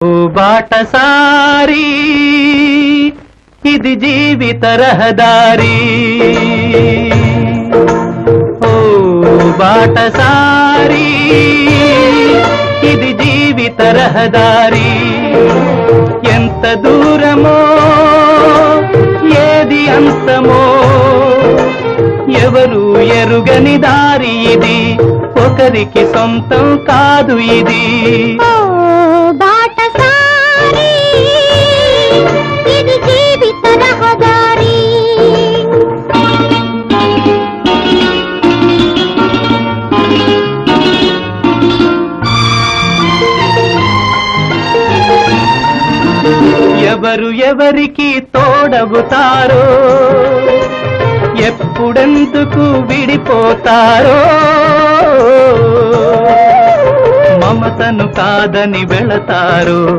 ఓ బాటసారి ఇది జీవిత రహదారి, ఓ బాటసారి ఇది జీవిత రహదారి. ఎంత దూరమో ఏది అంతమో ఎవరు ఎరుగని దారి ఇది, ఒకరికి సొంతం కాదు ఇది. ఎవరు ఎవరికి తోడవుతారో, ఎప్పుడెందుకు విడిపోతారో, మమతను కాదని వెళతారో.